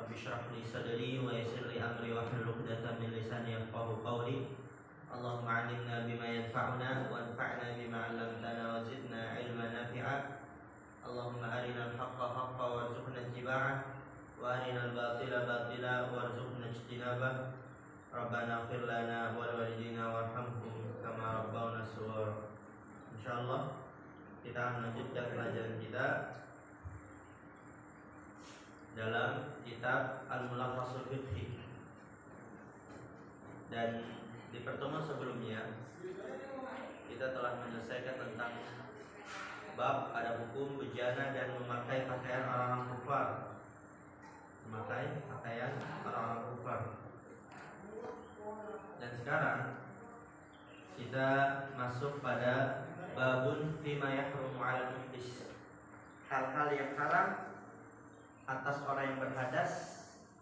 Rabbi shrah li sadri wa yassir li amri wahlul 'uqdatam min lisani yafqahu qawli. Allahumma 'allimna bima yanfa'una wanfa'na bima 'allamtana wa zidna 'ilman nafi'a. Allahumma arina al-haqqa haqqan warzuqna ittiba'ah wa arina al-batila batila warzuqna ijtinabah. Rabbana ighfir lana wa liwalidina warhamhum kama rabbawna shaghira. Insyaallah kita melanjutkan pelajaran kita dalam kitab Al-Mulakhasul Fiqhi. Dan di pertemuan sebelumnya kita telah menyelesaikan tentang bab ada hukum bejana dan memakai pakaian orang-orang kufar. Memakai pakaian orang-orang kufar. Dan sekarang kita masuk pada babun fima yahrumu 'alal muhdis. Hal-hal yang haram atas orang yang berhadas.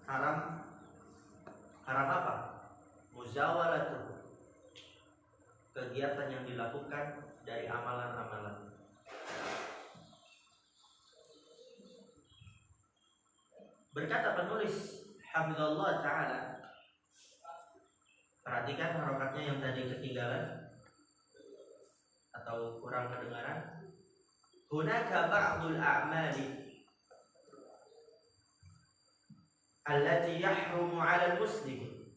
Haram apa? Muzawalatu, kegiatan yang dilakukan dari amalan-amalan. Berkata penulis hafizallahu ta'ala, perhatikan harokatnya yang tadi ketinggalan atau kurang kedengaran. Hunaka ba'dul a'mali allati yahrumu 'ala al-muslim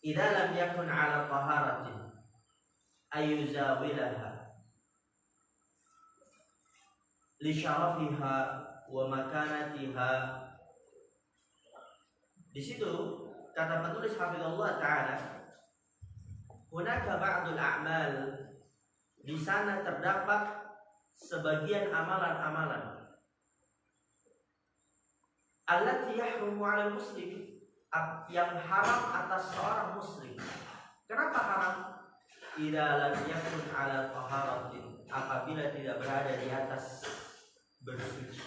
idza lam yakun 'ala taharatin ayuzawilaha li syarafiha wa makanatiha. Di situ kata penulis hafizallahu ta'ala, hunaka ba'dul a'mal, di sana terdapat sebagian amalan-amalan allati yahrumu 'alal muslim, yang haram atas seorang muslim. Kenapa haram? Idza lam yakun 'ala taharatin, apabila tidak berada di atas bersuci.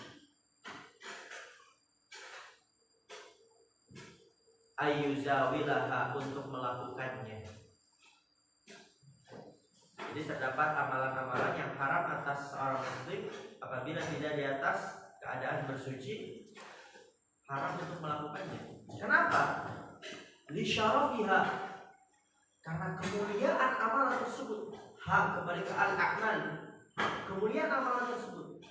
Ayyuzawilaha, untuk melakukannya. Jadi terdapat amalan-amalan yang haram atas seorang muslim apabila tidak di atas keadaan bersuci, haram untuk melakukannya. Kenapa? Li syarafiha, karena kemuliaan amalan tersebut. Kembali ke al-a'mal, kemuliaan amalan tersebut.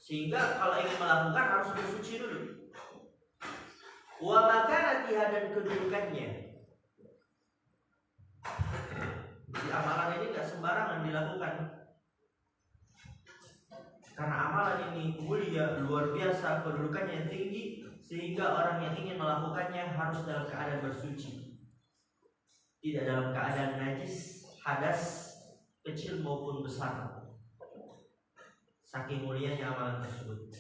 Sehingga kalau ingin melakukan harus bersuci dulu. Wa makanatiha, dan kedudukannya. Di amalan ini gak sembarangan dilakukan. Karena amalan ini mulia, luar biasa, kedudukannya tinggi, sehingga orang yang ingin melakukannya harus dalam keadaan bersuci, tidak dalam keadaan najis, hadas, kecil maupun besar. Saking mulianya amalan tersebut.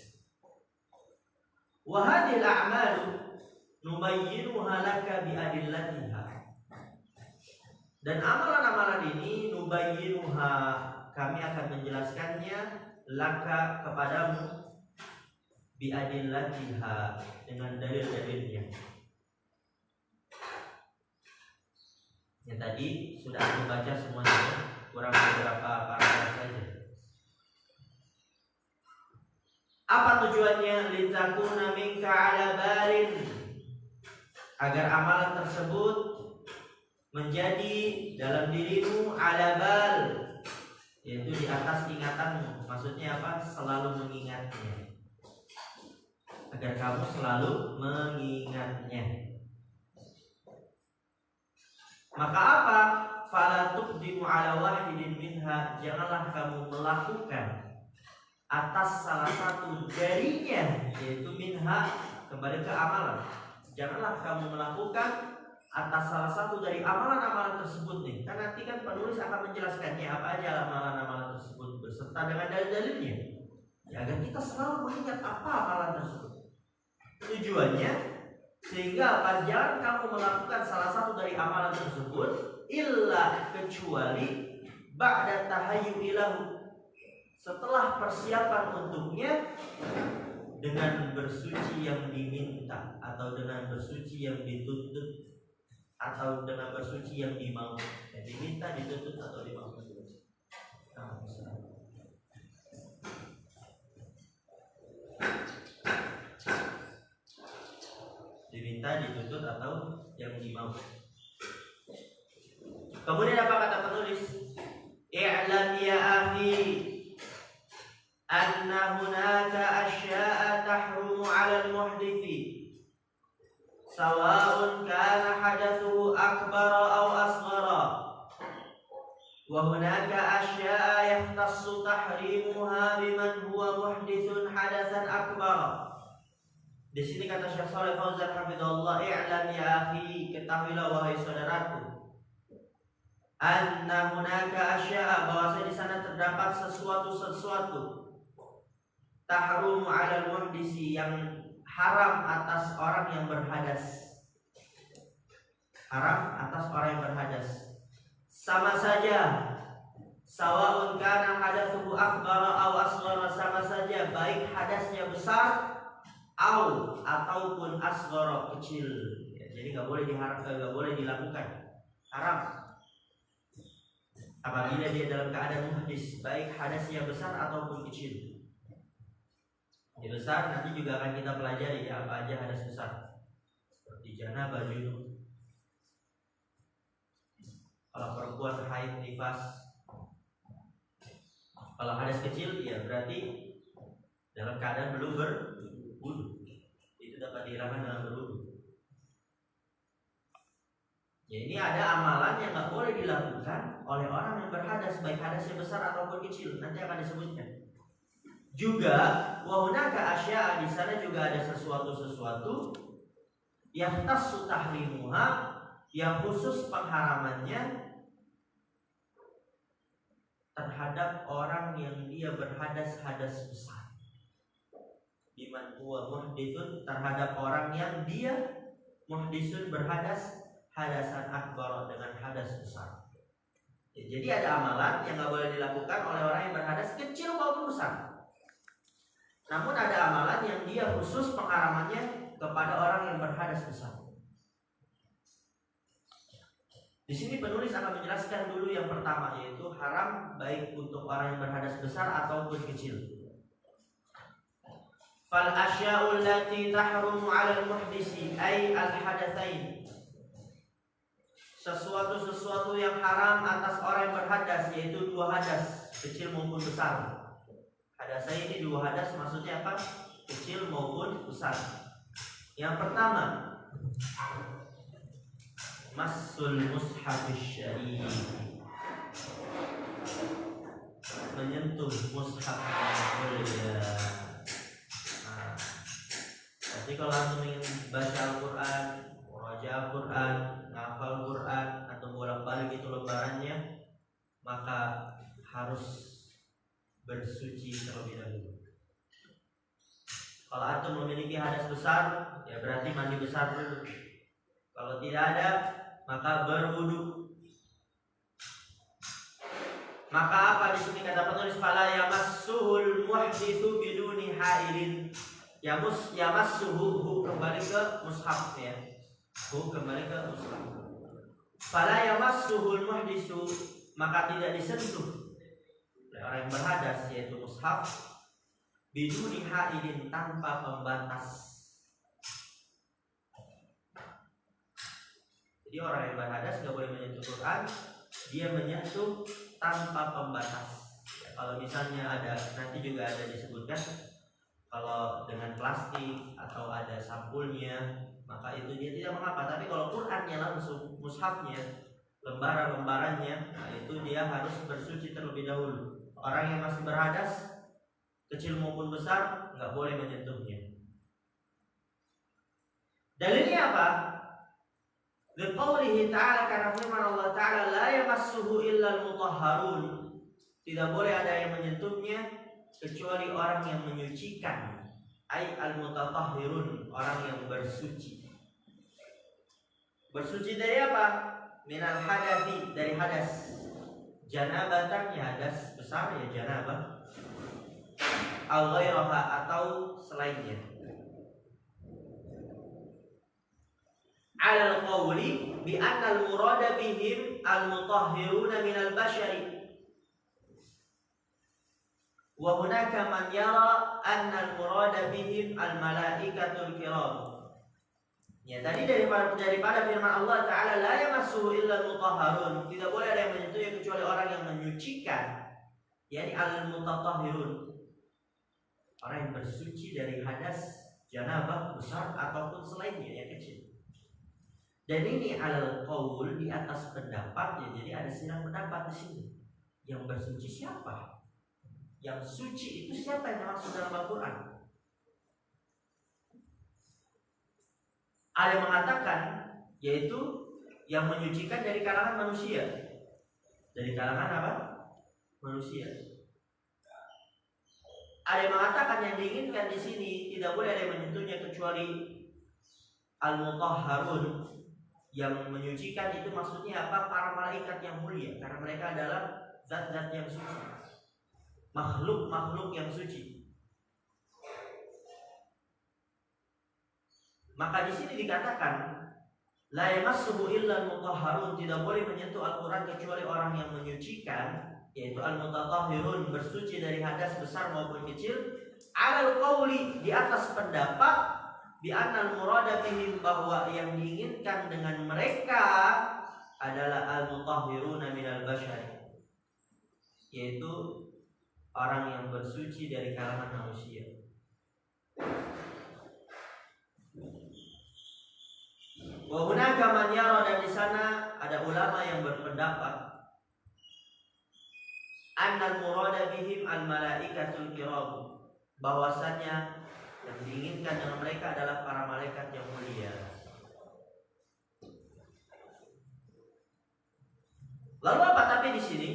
Wa hadhil a'malu nubayyinuha laka bi adillatiha. Dan amalan-amalan ini nubayyinuha, kami akan menjelaskannya laka, kepadamu, biadillatiha, dengan dalil-dalilnya. Yang tadi sudah aku baca semuanya, kurang beberapa paragraf saja. Apa tujuannya? Litakuna minka 'ala balin, agar amalan tersebut menjadi dalam dirimu 'ala bal, yaitu di atas ingatanmu. Maksudnya apa? Selalu mengingatnya. Agar kamu selalu mengingatnya. Maka apa? Fala tuqdimu 'ala wahidin minha, janganlah kamu melakukan atas salah satu darinya, yaitu minha, kembali ke amalan. Janganlah kamu melakukan atas salah satu dari amalan-amalan tersebut nih. Kan nanti kan penulis akan menjelaskannya apa aja amalan-amalan tersebut beserta dengan dalil-dalilnya. Ya, agar kita selalu mengingat apa amalan tersebut. Tujuannya sehingga apa? Jangan kamu melakukan salah satu dari amalan tersebut illa, kecuali ba'da tahayyu'ilahu, setelah persiapan untuknya, dengan bersuci yang diminta, atau dengan bersuci yang dituntut, atau dengan bersuci yang dimau. Ya, diminta, dituntut, atau dimau. Kemudian apa kata penulis? I'lam ya akhi anna hunaka asya'a tahrumu 'ala al-muhdithi sawa'un kana hadatsuhu akbara aw asghara wa hunaka asya'a yahtassu tahrimuha biman huwa muhdithun hadatsan akbara. Di sini kata Syekh Shalih Fauzan hafizahullah, i'lam ya akhi, ketahuilah wahai saudaraku, anna hunaka asya'a, bahwasanya di sana terdapat sesuatu tahrumu 'alal muhdisi, yang haram atas orang yang berhadas. Haram atas orang yang berhadas. Sama saja, sawa'un kana hadatsuhu akbara aw asghara, sama saja baik hadasnya besar ataupun asghara, kecil. Ya, jadi nggak boleh nggak boleh dilakukan, haram. Apabila dia dalam keadaan muhdis, baik hadasnya besar ataupun kecil. Yang besar nanti juga akan kita pelajari ya, apa aja hadas besar, seperti janabah, junub. Kalau perempuan haid, nifas. Kalau hadas kecil ya berarti dalam keadaan belum berwudu, itu dapat dihilangkan dengan berwudu. Ya, ini ada amalan yang nggak boleh dilakukan oleh orang yang berhadas, baik hadasnya besar ataupun kecil. Nanti akan disebutkan. Juga wahunaka asya, di sana juga ada sesuatu yang tassu tahrimuha, yang khusus pengharamannya terhadap orang yang dia berhadas hadas besar. Biman huwa muhdithun, terhadap orang yang dia muhdithun berhadas hadasan akbar, dengan hadas besar. Ya, jadi ada amalan yang nggak boleh dilakukan oleh orang yang berhadas kecil maupun besar. Namun ada amalan yang dia khusus pengharamannya kepada orang yang berhadas besar. Di sini penulis akan menjelaskan dulu yang pertama, yaitu haram baik untuk orang yang berhadas besar ataupun kecil. Fal asya'u allati tahrumu 'ala al-muhdisi ay al-hadatsain. Sesuatu yang haram atas orang yang berhadas, yaitu dua hadas, kecil maupun besar. Hadasnya ini dua hadas, maksudnya apa? Kecil maupun besar. Yang pertama, massul mushafis syar'i, menyentuh mushaf yang mulia. Jadi kalau antum ingin baca Al-Quran, murajaah Al-Quran, ngafal Quran, atau bolak-balik itu lembarannya, maka harus bersuci terlebih dahulu. Kalau antum memiliki hadas besar, ya berarti mandi besar dulu. Kalau tidak ada, maka berwudu. Maka apa di sini kata penulis, fala yamassuhul muhditsu biduni hailin. Yamassuhu kembali ke mushaf ya. Kembali ke mushaf. Fala yamassuhul muhditsu, maka tidak disentuh orang yang berhadas, yaitu mushaf, biduni hailin, tanpa pembatas. Jadi orang yang berhadas nggak boleh menyentuh Quran, dia menyentuh tanpa pembatas. Ya, kalau misalnya ada, nanti juga ada disebutkan, kalau dengan plastik atau ada sampulnya, maka itu dia tidak mengapa. Tapi kalau Qurannya langsung, mushafnya, lembaran-lembarannya, nah itu dia harus bersuci terlebih dahulu. Orang yang masih berhadas, kecil maupun besar, nggak boleh menyentuhnya. Dalilnya apa? Liqaulihi ta'ala, karena firman Allah Ta'ala, la yamassuhu illa al-mutahharun, tidak boleh ada yang menyentuhnya kecuali orang yang menyucikan, ay al-mutatahhirun, orang yang bersuci. Bersuci dari apa? Minal hadathi, dari hadas. Janabatan, ya hadas besar, ya janabah. Al-ghairaha, atau selainnya. Alal qawli bi anna al-murada bihim al-mutahhiruna minal bashari. Wa hunaka man yara anna al-murada bihim al-malaikatul kiram. Ya, tadi daripada firman Allah Ta'ala la yamassuhu illa al-mutahharun, tidak boleh ada yang menyentuhnya kecuali orang yang menyucikan, yakni al-mutatahhirun, orang yang bersuci dari hadas, janabah besar ataupun selainnya yang kecil. Dan ini alal qaul, di atas pendapat, ya, jadi ada silang pendapat di sini. Yang bersuci siapa? Yang suci itu siapa yang dimaksud dalam Al-Quran? Ada yang mengatakan yaitu yang menyucikan dari kalangan manusia. Dari kalangan apa? Manusia. Ada yang mengatakan yang diinginkan di sini tidak boleh ada yang menyentuhnya kecuali al-mutahharun. Yang menyucikan itu maksudnya apa? Para malaikat yang mulia, karena mereka adalah zat-zat yang suci, makhluk-makhluk yang suci. Maka di sini dikatakan la yamassuhu illa al-mutahharun, tidak boleh menyentuh Al-Quran kecuali orang yang menyucikan, yaitu al-mutatahhirun, bersuci dari hadas besar maupun kecil. Alal qauli, di atas pendapat, bi annal murada bihim, bahwa yang diinginkan dengan mereka adalah al-mutahhiruna minal bashar, yaitu orang yang bersuci dari kalangan manusia. Wa hunaka man yara, dan di sana ada ulama yang berpendapat annal murada bihim al malaikatul kiram, bahwasanya yang diinginkan dengan mereka adalah para malaikat yang mulia. Lalu apa tapi di sini?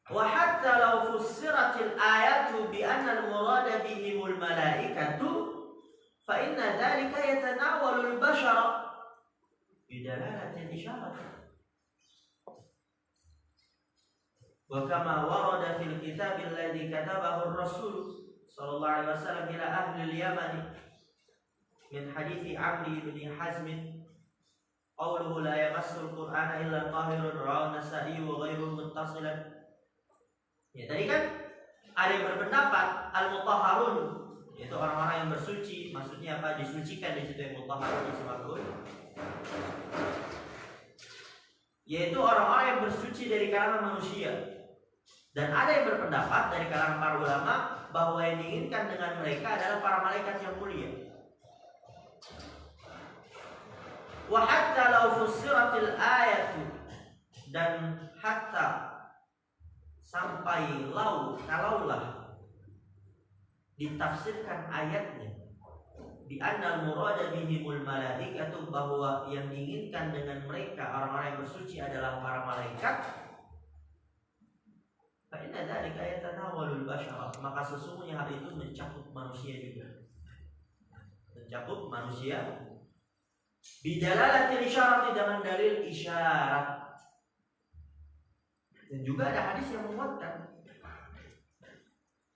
Wa hatta law fussiratil ayatu bi anna al murada bihimul malaikatu fa inna dzalika yatanawalu al bashara bidalalatil isyarat. Wa kama warada fil kitab alladhi katabahu ar-rasul sallallahu alaihi wasallam ila ahli al-Yaman min hadithi Amr bin Hazm qawluhu la yamassul Qur'ana illa tahirun, rawahu Nasa'i wa ghairuhu muttasilan. Ya, tadi kan ada yang berpendapat al-mutahharun, yaitu orang-orang yang bersuci, maksudnya apa? Disucikan di situ, yang mutahharun disebut, yaitu orang-orang yang bersuci dari kalangan manusia. Dan ada yang berpendapat dari kalangan para ulama bahwa yang diinginkan dengan mereka adalah para malaikat yang mulia. Wa hatta law fussiratil ayatu, dan hatta sampai kalaulah ditafsirkan ayatnya bi annal murada bihimul malaikatu, bahwa yang diinginkan dengan mereka orang-orang yang bersuci adalah para malaikat, fa inna dzalika yatanawalul bashara, maka sesungguhnya hal itu mencakup manusia juga, mencakup manusia bidalalatil isyarat, dengan dalil isyarat. Dan juga ada hadis yang menguatkan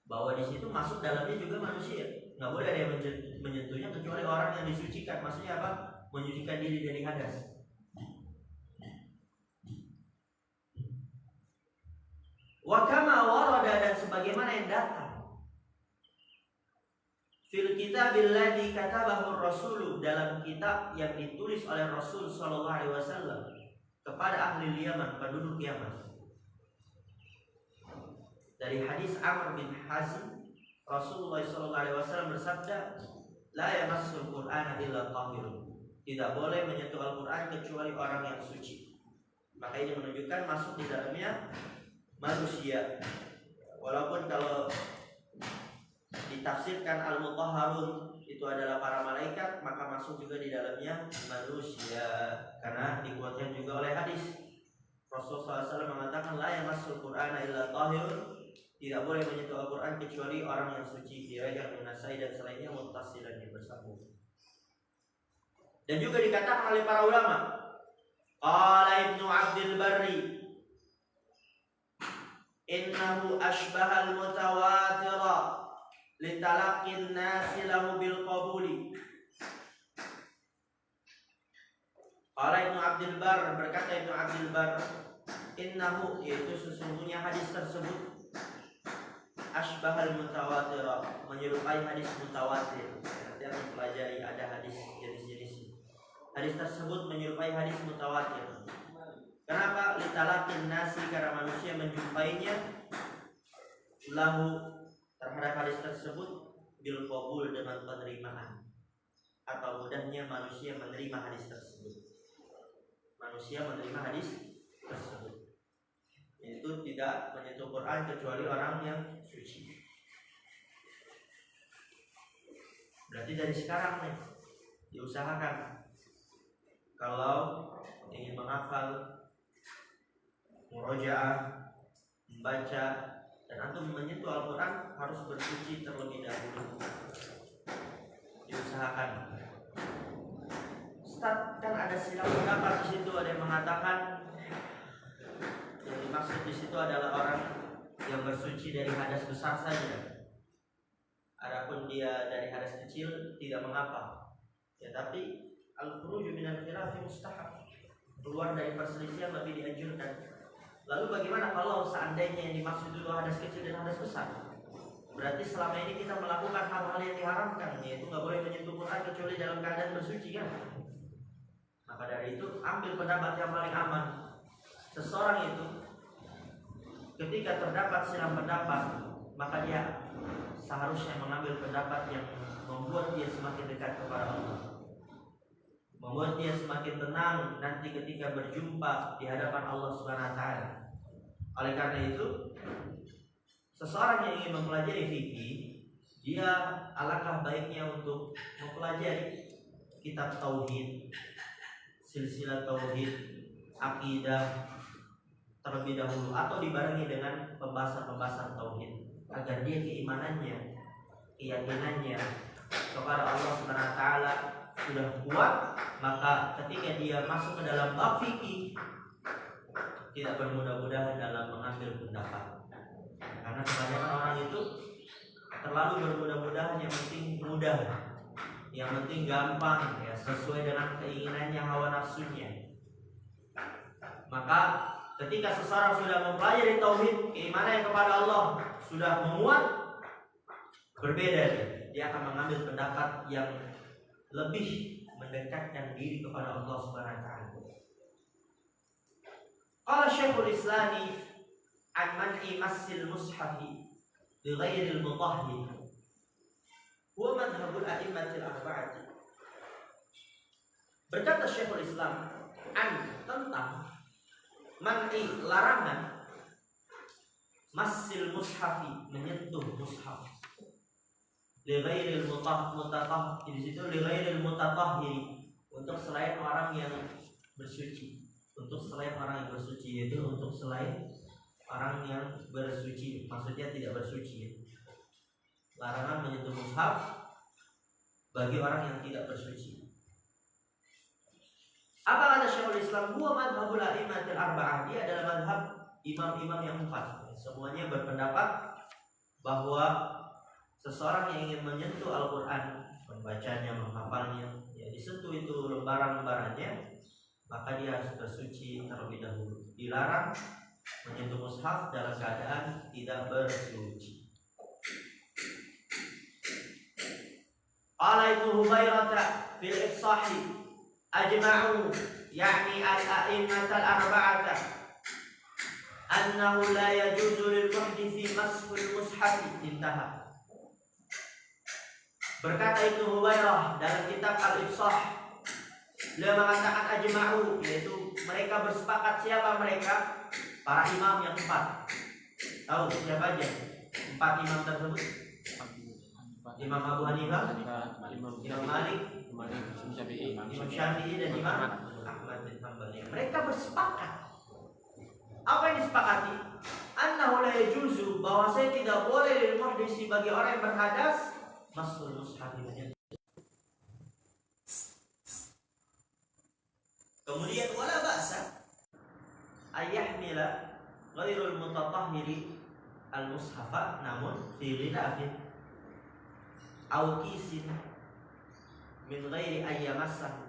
bahwa di situ masuk dalamnya juga manusia. Nggak boleh ada yang menyentuhnya kecuali orang yang disucikan. Maksudnya apa? Menyucikan diri dari hadas. Wa kama warada, dan sebagaimana yang datang fil kitabil ladzi katabahu ar-rasul, dalam kitab yang ditulis oleh Rasul sallallahu alaihi wasallam kepada ahli Yaman, penduduk Yaman. Dari hadis Amr bin Hazm, Rasulullah sallallahu alaihi wasallam bersabda, la yamassul Qur'ana illa tahirun, tidak boleh menyentuh Al-Qur'an kecuali orang yang suci. Maka ini menunjukkan masuk di dalamnya manusia. Walaupun kalau ditafsirkan al-mutahharun itu adalah para malaikat, maka masuk juga di dalamnya manusia, karena dikuatkan juga oleh hadis Rasulullah SAW mengatakan la yamassul Qur'ana illa tahirun, tidak boleh menyentuh Al-Quran kecuali orang yang suci. Diriwayatkan Nasa'i dan selainnya muttasilan, yang bersambung. Dan juga dikatakan oleh para ulama, qala Ibnu Abdul Barri innahu ashbahal mutawatira litalaqqin nasi lahu bil qabuli. Qala Ibnu Abdul Bar, berkata Ibnu Abdul Bar, innahu, yaitu sesungguhnya hadis tersebut, ashbahal mutawatira, menyerupai hadis mutawatir. Nanti akan pelajari ada hadis jenis-jenis. Hadis tersebut menyerupai hadis mutawatir. Kenapa? Litalakin nasi, karena manusia menjumpainya lahu terhadap hadis tersebut bil qabul, dengan penerimaan, atau mudahnya manusia menerima hadis tersebut. Manusia menerima hadis tersebut, itu tidak menyentuh Quran kecuali orang yang suci. Berarti dari sekarang nih diusahakan kalau ingin menghafal, murojaah, membaca, dan antum menyentuh Al-Quran harus bersuci terlebih dahulu. Diusahakan. Ustaz, kan ada silang pendapat di situ. Ada yang mengatakan yang dimaksud di situ adalah orang yang bersuci dari hadas besar saja. Adapun dia dari hadas kecil tidak mengapa. Ya, tapi al-khuruju minal khilafi mustahab. Keluar dari perselisihan lebih dianjurkan. Lalu bagaimana kalau seandainya yang dimaksud itu hadas kecil dan hadas besar? Berarti selama ini kita melakukan hal-hal yang diharamkan, yaitu nggak boleh menyentuh Quran kecuali dalam keadaan bersuci, kan? Maka dari itu ambil pendapat yang paling aman. Seseorang itu ketika terdapat silang pendapat, maka dia seharusnya mengambil pendapat yang membuat dia semakin dekat kepada Allah, membuat dia semakin tenang nanti ketika berjumpa di hadapan Allah Subhanahu wa taala. Oleh karena itu, seseorang yang ingin mempelajari fikih, dia alangkah baiknya untuk mempelajari kitab tauhid, silsilah tauhid, akidah terlebih dahulu, atau dibarengi dengan pembahasan-pembahasan tauhid, agar dia keimanannya, keyakinannya kepada Allah Subhanahu wa taala sudah kuat. Maka ketika dia masuk ke dalam bab fikih, tidak bermudah-mudahan dalam mengambil pendapat. Karena kebanyakan orang itu terlalu bermudah-mudahan, yang penting mudah, yang penting gampang, ya, sesuai dengan keinginannya, hawa nafsunya. Maka ketika seseorang sudah mempelajari tauhid, keimanan kepada Allah sudah menguat, berbeda dia akan mengambil pendapat yang lebih mendekatkan diri kepada Allah Subhanahu wa taala. Qala Syekhul Islami an man'i massil mushafi bi ghairil mutahhir huwa madhhabul a'immatil arba'ati. Berkata Syekhul Islam an, tentang man'i, larangan, massil mushafi, menyentuh mushaf, li ghairil mutatahhir, di situ li ghairil mutatahhir, untuk selain orang yang bersuci, untuk selain orang yang bersuci, yaitu untuk selain orang yang bersuci, maksudnya tidak bersuci. Larangan menyentuh mushaf bagi orang yang tidak bersuci. Apa kata Syekhul Islam? Huwa madhabul a'immatil arba'ah, dia adalah madhab imam-imam yang 4. Semuanya berpendapat bahwa seseorang yang ingin menyentuh Al-Quran, membacanya, menghafalnya, ya disentuh itu lembaran-lembarannya, maka dia harus bersuci terlebih dahulu. Dilarang menyentuh mushaf dalam keadaan tidak bersuci. Qala Ibnu Hubairah fil Ifsahi ajma'u, yakni al-a'immatal arba'ata, annahu la yajuzu lil muhditsi mashul mushaf. Intaha. Berkata Ibnu Hubairah dalam kitab Al-Ifsah, beliau mengatakan ajma'u, yaitu mereka bersepakat. Siapa mereka? Para imam yang 4. Tahu siapa aja 4 imam tersebut? Imam Abu Hanifah, Imam Malik, Imam Syafi'i, dan Imam Ahmad bin Hanbal. Mereka bersepakat. Apa yang disepakati? Annahu la yajuzu, bahwa saya tidak boleh lil muhditsi, bagi orang yang berhadas, masul mushaf. Kemudian wala ba'sa ayyahmila ghairul mutatahhiri al-mushafa, namun fi ghilafin aw kisin min ghairi ayyamassah,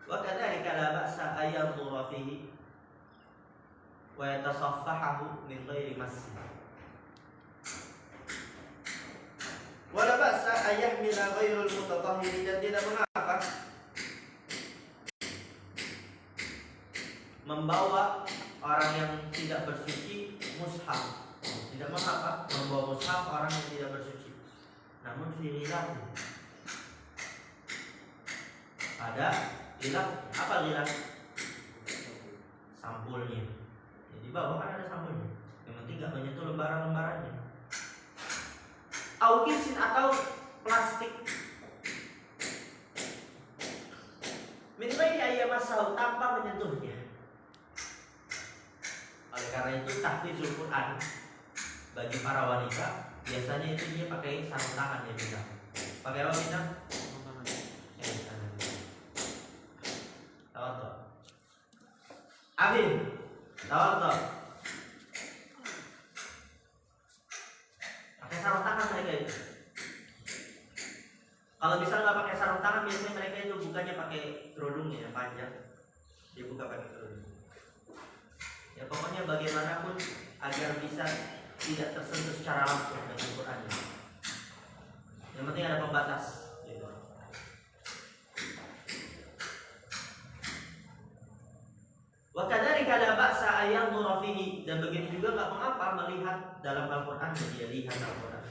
wa kadzalika la ba'sa ayyadhura fihi wa yatasaffahu min ghairi massin. Wala ba'sa ayyahmila ghairul mutatahhiri, dan tidak mengapa membawa orang yang tidak bersuci mushaf. Tidak mengapa membawa mushaf orang yang tidak bersuci. Namun fi ghilaf. Ada ghilaf. Apa ghilaf? Sampulnya. Jadi bawah kan ada sampulnya. Yang penting nggak menyentuh lembaran-lembarannya. Aukisin atau plastik. Min ghairi ayyamassahu, tanpa menyentuhnya. Oleh karena itu tahfizul Quran bagi para wanita biasanya itu dia pakai sarung tangan ya kita. Pakai apa kita? Tawadhu. Amin. Tawadhu. Pakai sarung tangan mereka itu. Kalau misalnya nggak pakai sarung tangan, biasanya mereka itu bukanya pakai kerudungnya yang panjang. Dia buka pakai kerudung. Ya pokoknya bagaimanapun agar bisa tidak tersentuh secara langsung dengan Quran. Yang penting ada pembatas. Gitu. Wa kadzalika la ba'sa ayyandhura fihi, dan begitu juga nggak mengapa melihat dalam Al-Qur'an, dia lihat Al-Qur'an.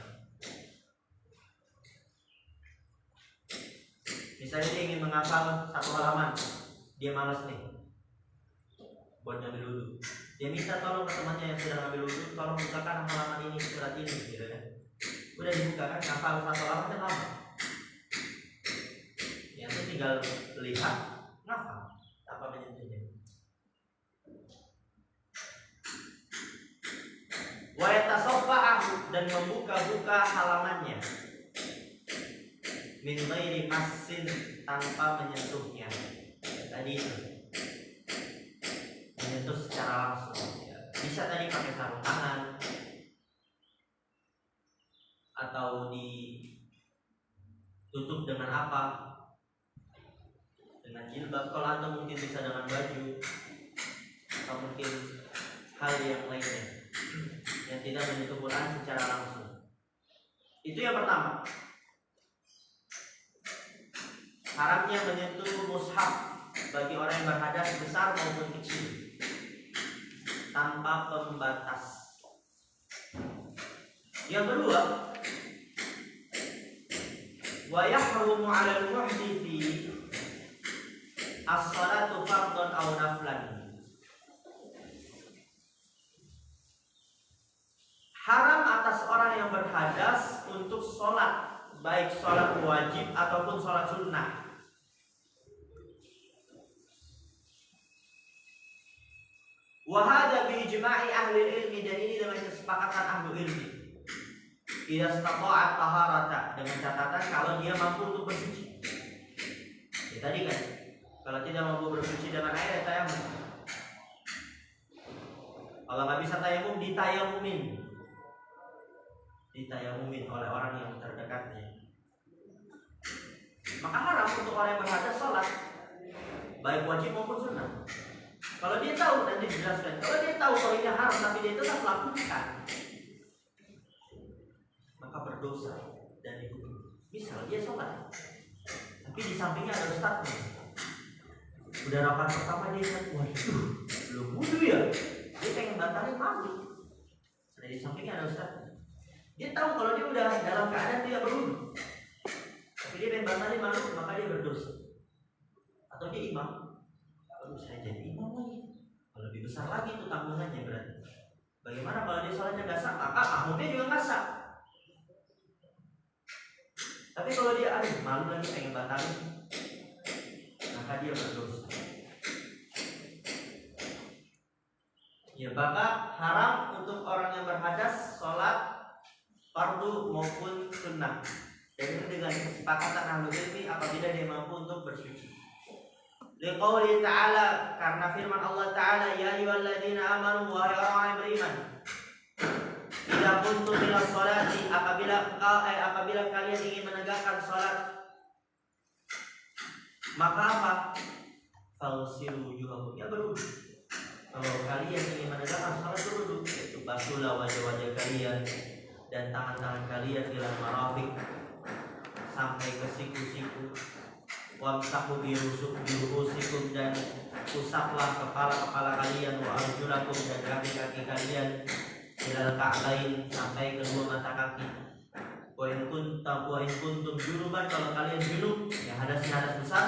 Misalnya dia ingin menghafal satu halaman, dia malas nih buat ngambil wudhu. Dia minta tolong ke temannya yang sedang ngambil wudhu, tolong bukakan halaman ini, surat ini, gitu kan. Udah dibukakan, hafal satu halaman kan lama. Ya itu tinggal lihat, ngafal, tanpa menyentuhnya. Wa yatasaffa'ahu, dan membuka-buka halamannya. Min ghairi massin, tanpa menyentuhnya. Tadi itu menyentuh secara langsung ya. Bisa tadi pakai sarung tangan atau ditutup dengan apa, dengan jilbab. Kalau anda mungkin bisa dengan baju atau mungkin hal yang lainnya yang tidak menyentuh Quran secara langsung. Itu yang pertama. Haramnya menyentuh mushaf bagi orang yang berhadas besar maupun kecil tanpa pembatas. Yang kedua, wa yahrumu 'alal muhditsi as-salatu fardhan aw naflan. Haram atas orang yang berhadas untuk sholat, baik sholat wajib ataupun sholat sunnah. Wahada bi ijma'i ahli ilmi, dan ini dengan kesepakatan ahli ilmi. Idza istata'at taharata, dengan catatan kalau dia mampu untuk bersuci. Ya tadi kan, kalau tidak mampu bersuci dengan air, ya tayamum. Kalau nggak bisa tayamum, ditayamumin oleh orang yang terdekatnya. Maka haram untuk orang yang berhadas sholat, baik wajib maupun sunnah. Kalau dia tahu, nanti dijelaskan. Kalau dia tahu kalau ini haram tapi dia tetap lakukan, maka berdosa dan dihukum. Misal dia sholat, tapi di sampingnya ada ustadznya. Udah rakaat pertama dia ingat, waduh, belum wudhu ya. Dia pengen batalin maghrib. Nah di sampingnya ada ustadznya. Dia tahu kalau dia udah dalam keadaan tidak berwudhu, tapi dia pengen batalin maghrib, maka dia berdosa. Atau dia imam. Kalau saya jadi imam lagi, kalau lebih besar lagi itu tanggungannya berarti. Bagaimana kalau dia sholatnya nggak sah? Maka makmumnya juga nggak sah. Tapi kalau dia malu lagi pengen batalin, maka dia berdosa. Ya maka haram untuk orang yang berhadas sholat fardu maupun sunnah. Dan itu dengan kesepakatan ahli ilmi apabila dia mampu untuk bersuci. Liqauli ta'ala, karena firman Allah Ta'ala, ya ayyuhalladzina amanu, wahai orang yang beriman, idza qumtum ila sholati, apabila kalian ingin menegakkan salat, maka apa? Fagsilu wujuhakum, ya berwudu. Kalau kalian ingin menegakkan salat, berwudu, yaitu basuhlah wajah-wajah kalian dan tangan-tangan kalian ila marafiq, sampai ke siku-siku. wamsahu biruusikum, dan usaplah kepala-kepala kalian, wa arjulakum, dan kaki-kaki kalian, ilal ka'bain, sampai kedua mata kaki. Wa in kuntum junuban, kalau kalian junub, yang hadas besar,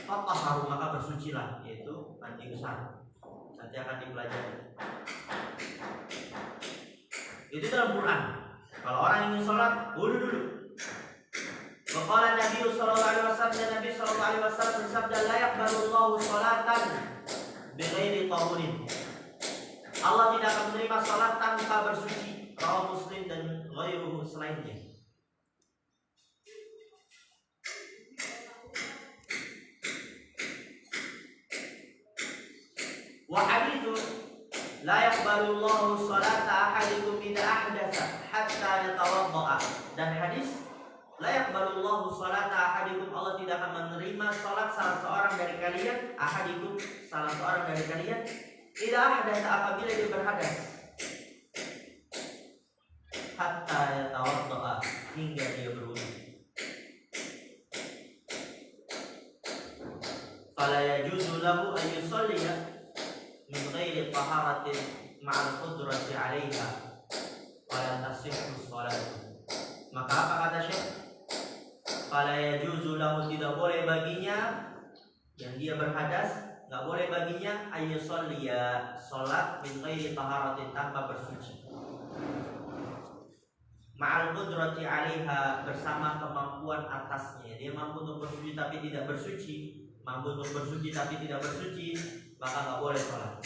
fatahharu, maka bersucilah, yaitu mandi besar. Nanti akan dipelajari. Itu dalam Quran. Kalau orang ingin sholat, wudu dulu. Waqala Nabi sallallahu alaihi wasallam, dan Nabi sallallahu alaihi wasallam bersabda, la yaqbalullahu sholatan bighairi tahurin. Allah tidak akan menerima salat tanpa bersuci. Rawahu Muslim dan ghairuhu, selainnya. Wa hadithu la yaqbalullahu salata ahadikum idza ahdatsa hatta yatawaddaa. Dan hadis la yaqbalullahu salata ahadikum, Allah tidak akan menerima salat salah seorang dari kalian, ahadikum, salah seorang dari kalian, idza ahdatsa, apabila dia berhadas, hatta yatawaddaa, hingga dia berwudu. Fala yajuzu lahu an yusalliya min ghairi taharatin ma'al qudrati 'alaiha wa la tasihhu sholatuhu. Maka apa kata Syekh? Fala yajuzu lahu, tidak boleh baginya, yang dia berhadas, enggak boleh baginya, ayyusalliya, salat min ghairi taharatin, tanpa bersuci, ma'al qudrati 'alaiha, bersama kemampuan atasnya. Dia mampu untuk bersuci tapi tidak bersuci, mampu untuk bersuci tapi tidak bersuci, maka enggak boleh salat.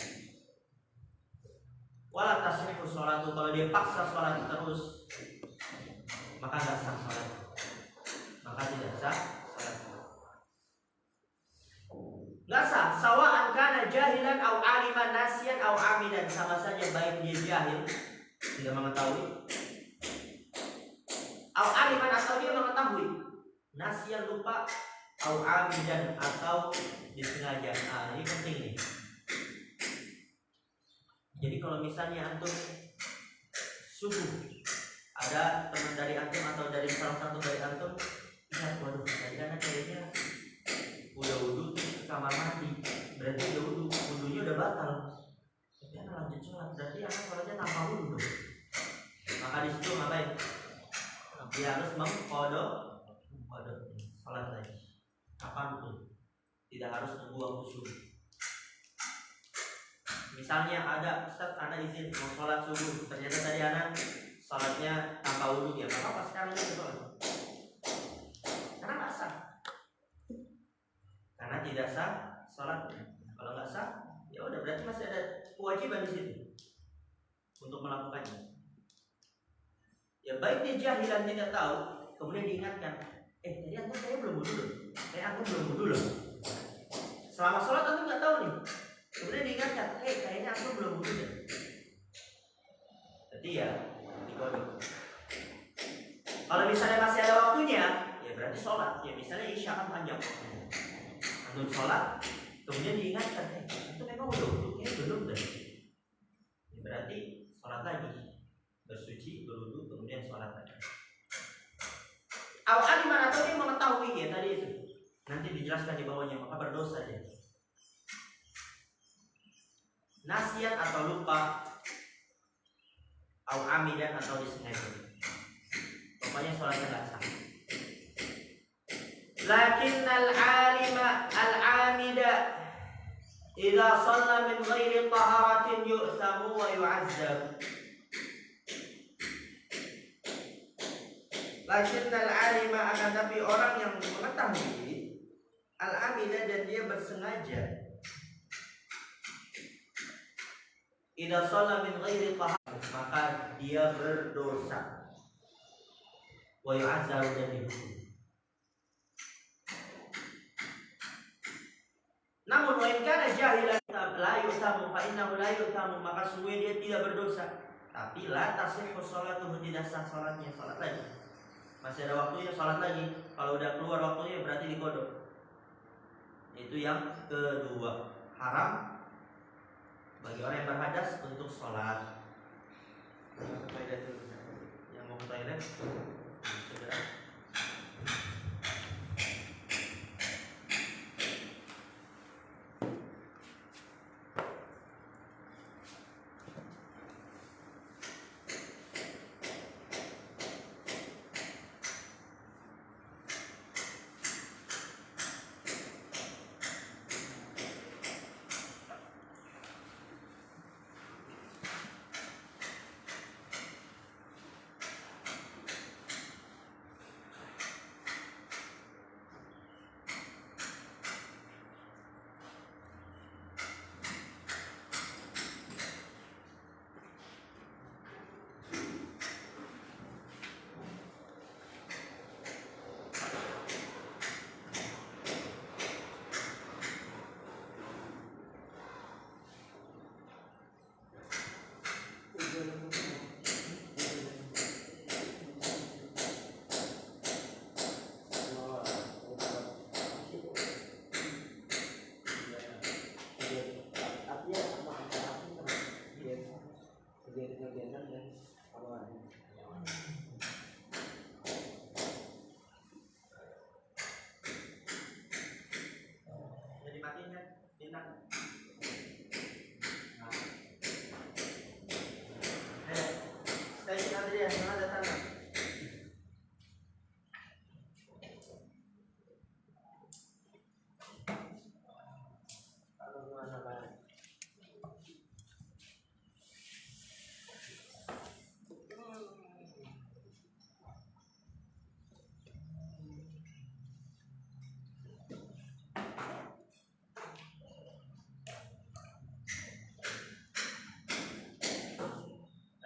Wala tasihhu sholatu, kalau dia paksa salat terus, maka enggak sah salat, maka tidak sah salat. Enggak sah, sawa'an kana jahilan au aliman nasiyan au amidan, sama saja baik dia jahil, tidak mengetahui, au aliman, atau dia mengetahui, nasiyan, lupa, au amidan, atau disengaja. Nah, ini penting nih. Jadi kalau misalnya antum subuh, ada teman dari antum atau dari salah satu dari antum, lihat, waduh, tadi kan kayaknya udah wudu terus ke kamar mandi, berarti udah wudu, wudunya udah batal, tapi anak lanjut sholat, berarti anak sholatnya tanpa wudu. Maka di situ ngapain? Dia harus mengkodok sholat lagi, kapanpun, tidak harus nunggu waktu subuh. Misalnya ada, Ustaz, anak izin mau sholat subuh, ternyata tadi anak sholatnya tanpa wudu, ya nggak apa-apa, sekarang aja sholat, karena nggak sah, karena tidak sah sholat. Kalau nggak sah, ya udah, berarti masih ada kewajiban di situ untuk melakukannya. Ya baik dia jahilan, tidak tahu, kemudian diingatkan, tadi antum saya belum wudu loh, antum belum wudu loh, selama sholat antum nggak tahu nih. Kemudian diingatkan, kayaknya aku belum wudu deh. Jadi ya dikodok. Kalau misalnya masih ada waktunya, ya berarti sholat. Ya misalnya isya kan panjang, antum sholat, kemudian diingatkan, itu memang udah wudu, belum deh. Ya berarti sholat lagi, bersuci, berwudu, kemudian sholat lagi. Al-aliman, atau dia mengetahui, ya tadi itu nanti dijelaskan di bawahnya, maka berdosa dia. Nasian, atau lupa, au amidan, atau disengaja, pokoknya sholatnya nggak sah. Lakinnal alima al-amida idza shalla min ghairi taharatin yu'thamu wa yu'azzab. Lakinnal alima, akan tapi orang yang mengetahui, al-amida, dan dia bersengaja, idza shalla min ghairi taharatin, maka dia berdosa, wa yu'azzab, dan dihukum. Namun wa in kana jahilan la yu'tamu fa innahu la yu'tamu, maka sungguh dia tidak berdosa, tapi la tasihhu sholatuhu, tidak sah salatnya, salat lagi. Masih ada waktunya, salat lagi. Kalau udah keluar waktunya berarti dikodok. Itu yang kedua, haram bagi orang yang berhadas untuk sholat. Yang mau ke toilet segera. kegiatan dan awal. Jadi matinya bintang. Stay Adrian, mana datang?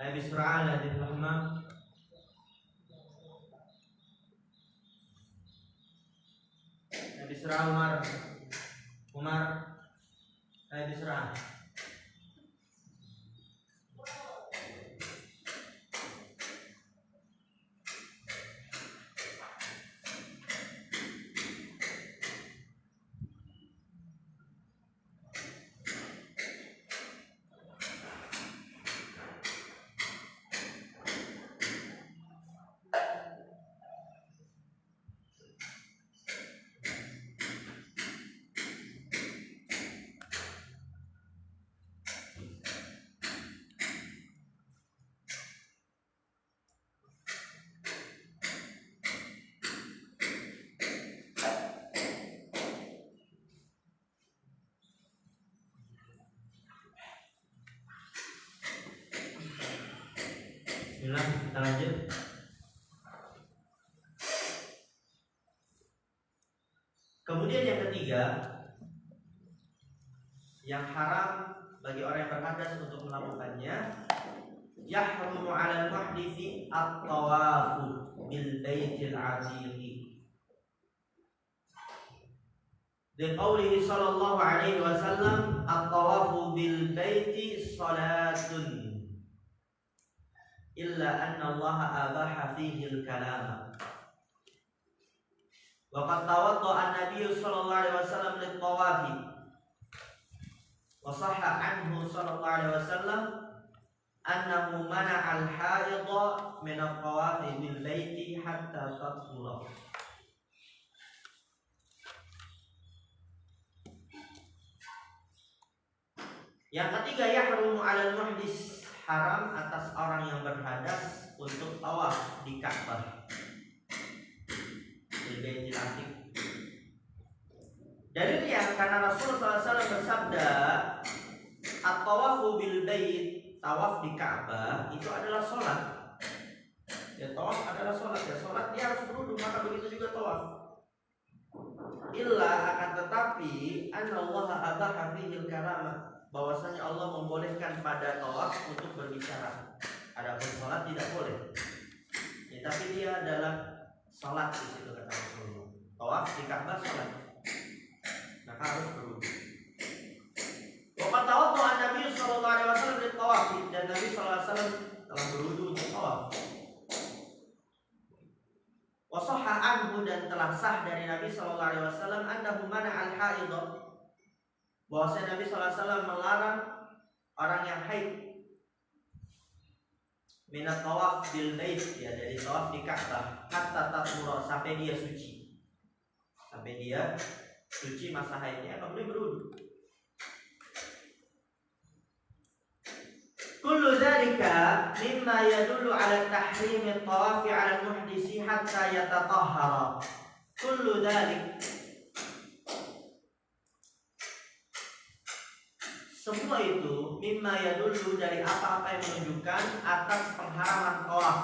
بسرعة لهذه الرحمة. بسرعة عمر بسرعة. Bismillah, kita lanjut. Kemudian yang ketiga, yang haram bagi orang yang berhadas untuk melakukannya, yahrumu 'alal muhditsi at-tawafu bil baitil 'atiq. Liqaulihi sallallahu alaihi wasallam, at-tawafu bil baiti salatun illa anna Allah abaha fihi al-kalama. Wa qad tawadda'a an-nabiy sallallahu alaihi wasallam lit-tawafi. Wa sahha anhu sallallahu alaihi wasallam annahu mana'a al-haidha min at-tawafi bil baiti hatta tathura. Yang ketiga, yahrumu 'alal muhdis, haram atas orang yang berhadas untuk tawaf di Ka'bah, di Baitul Atiq. Dalilnya karena Rasulullah SAW bersabda, at-tawafu bil bait, tawaf di Ka'bah itu adalah sholat. Ya, tawaf adalah sholat. Ya, sholat dia harus berwudu, maka begitu juga tawaf. Illa, akan tetapi, anallaha abaha fihil karamah, bahwasanya Allah membolehkan pada tawaf untuk berbicara. Adapun sholat tidak boleh. Ya, tapi dia adalah sholat di situ kata Rasulullah. Tawaf di Ka'bah sholat, maka harus berwudu. Waqat tawadda'a an-nabiy sallallahu alaihi wasallam lit-tawaf, dan Nabi sallallahu alaihi wasallam telah berwudu untuk tawaf. Wa sahha anhu, dan telah sah dari Nabi sallallahu alaihi wasallam annahu mana'a al-haidha, bahwasanya Nabi sallallahu alaihi wasallam melarang orang yang haid minat tawaf bil bait, ya, dari tawaf di Ka'bah, hatta tatmura, sampai dia suci. Sampai dia suci masa haidnya, boleh berwudu. Kullu dzalika mimma yadullu ala tahrim at-tawaf 'ala al-muhdisi hatta yatatahhara. Kullu dzalik, semua itu mimma yadullu, dari apa-apa yang menunjukkan atas pengharaman tawaf.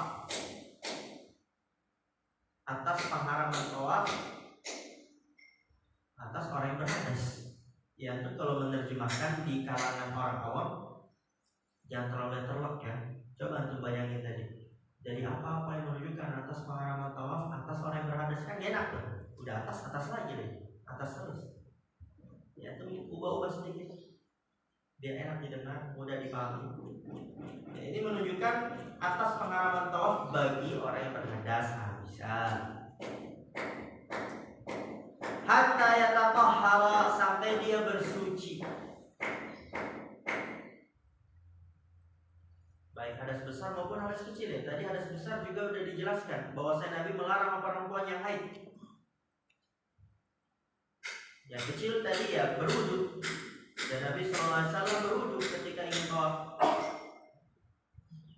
Atas pengharaman tawaf atas orang yang berhadas. Ya, itu kalau menerjemahkan di kalangan orang awam jangan terlalu terlok ya. Coba antum bayangin tadi. Jadi apa-apa yang menunjukkan atas pengharaman tawaf atas orang yang berhadas, kan enak tuh. Udah atas lagi deh. Atas terus. Ya, itu ubah-ubah sedikit biar enak didengar, mudah dipahami. Ya, ini menunjukkan atas pengharaman tawaf bagi orang yang berhadas. Bisa. Hatta yatatahhara, sampai dia bersuci. baik hadas besar maupun hadas kecil ya. Tadi hadas besar juga sudah dijelaskan bahwa Nabi melarang perempuan yang haid. Yang kecil tadi ya berwudu, dan Nabi SAW berwudu ketika ingin tawaf.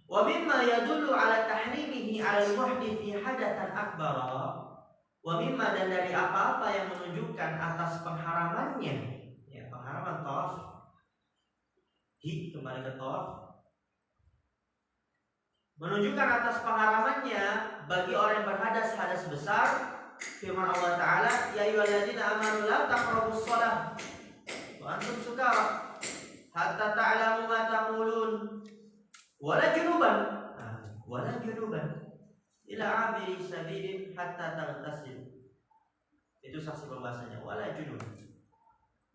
Wa mimma yadullu ala tahrimihi ala al-muhdithi hadatsan akbar. Wa mimma, dan dari apa-apa yang menunjukkan atas pengharamannya, ya pengharaman tawaf. Kembali ke tawaf. Menunjukkan atas pengharamannya bagi orang yang berhadas besar. Firman Allah Ta'ala, ya ayyuhalladzina amanu la taqrabus shalah wa antum sukara hatta ta'lamu ma taqulun wala junuban ila abiri sabilin hatta taghtasil. Itu saksi pembahasannya, wala junub.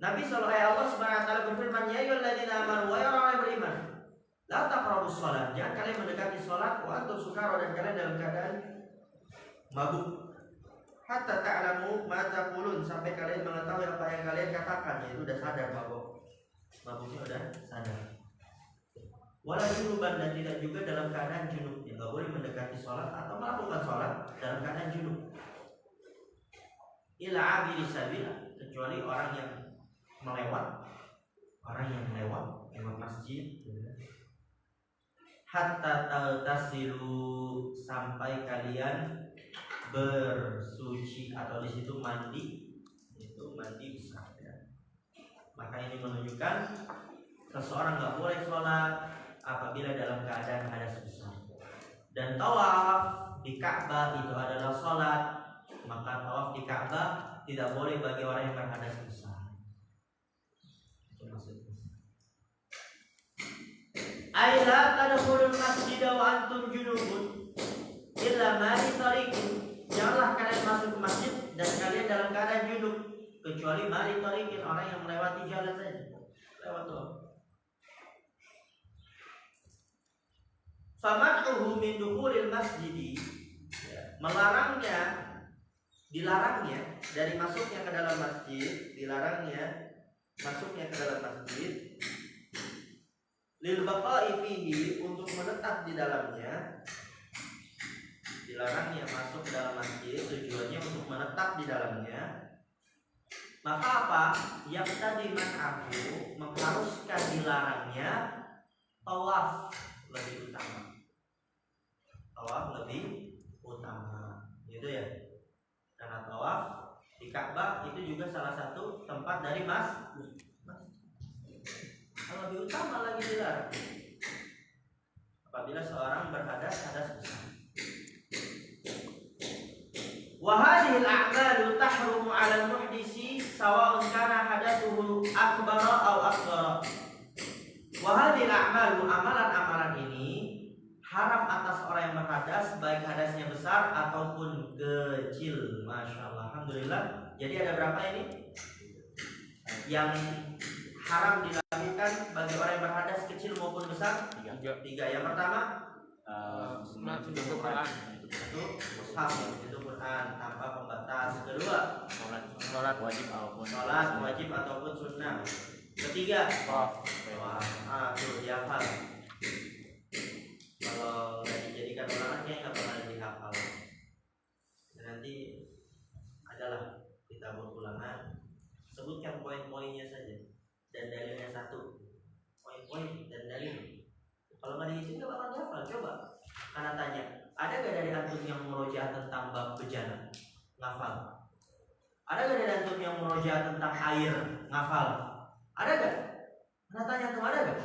Nabi Allah Subhanahu wa taala berfirman, ya ayyuhalladzina amanu, wa ya orang yang beriman, la taqrabus shalah, jangan kalian mendekati salat wa antum sukara, dan kalian dalam keadaan mabuk. Hatta ta'lamu ma taqulun, sampai kalian mengetahui apa yang kalian katakan, yaitu udah sadar mabuknya udah sadar. Wala junuban, dan tidak juga dalam keadaan junub, yang enggak boleh mendekati sholat atau melakukan sholat dalam keadaan junub. Ila abiri sabil, kecuali orang yang lewat masjid. Hatta taghtasilu, sampai kalian bersuci atau di situ mandi, itu mandi besar ya. Maka ini menunjukkan seseorang nggak boleh sholat apabila dalam keadaan hadas besar. Dan tawaf di Ka'bah itu adalah sholat, maka tawaf di Ka'bah tidak boleh bagi orang yang berhadas besar. Itu maksudnya. Aila tadkhulul masjid wa antum junubun illa ma li tariqin. Janganlah kalian masuk ke masjid dan kalian dalam keadaan junub, kecuali mari tariqin, orang yang melewati jalan saja, lewat doang. Famad'uhu min dukhulil masjid, dilarangnya dari masuknya ke dalam masjid, lil baqa'i fihi, untuk menetap di dalamnya. Dilarangnya masuk ke dalam masjid tujuannya untuk menetap di dalamnya. Maka apa? Yang tadi man'ahu, mengharuskan dilarangnya tawaf lebih utama. Gitu ya. Karena tawaf di Ka'bah itu juga salah satu tempat dari masjid. Kalau lebih utama lagi dilarang apabila seorang berhadas besar. Wa hadhil a'malu tahrumu 'ala al-muhdisi sawa'un kana hadatsuhu akbara aw asghara. Wa hadhil a'malu, amalan-amalan ini haram atas orang yang berhadas, baik hadasnya besar ataupun kecil. Masya Allah, alhamdulillah. Jadi ada berapa ini yang haram dilakukan bagi orang yang berhadas, kecil maupun besar? Tiga. Yang pertama, itu mushaf, itu Quran tanpa pembatas. Kedua, sholat wajib ataupun sunnah. Ketiga, tuh dihafal. Kalau nggak dijadikan ulangan kayak nggak pernah dihafal. Nanti adalah kita ulangan, sebutkan poin-poinnya saja dan dalilnya satu. Poin-poin dan dalil. Kalau nggak diisi nggak bakal dihafal. Coba, karena tanya, ada gak dari antum yang murojaah tentang bab bejana? Ngafal. Ada gak dari antum yang murojaah tentang air? Ngafal. Ada gak? Karena tanya tuh, ada gak?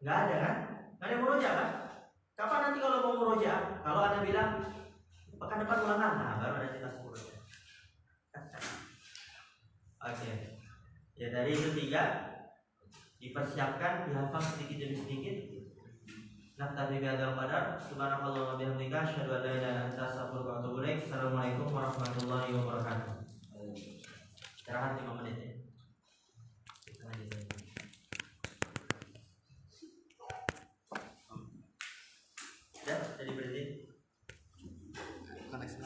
Nggak ada kan? Nggak ada murojaah kan? Kapan nanti kalau mau murojaah? Kalau Anda bilang pekan depan ulangan, nah baru nanti masuk murojaah. Oke. Ya dari itu tiga dipersiapkan, dihafal sedikit demi sedikit. Naktabi bihadzal qadar. Subhanallahi wa bihamdihi, asyhadu an la ilaha illa anta, astaghfiruka wa atubu ilaik. Assalamualaikum warahmatullahi wabarakatuh. Istirahat 5 menit ya. Sudah, jadi berhenti. Koneksi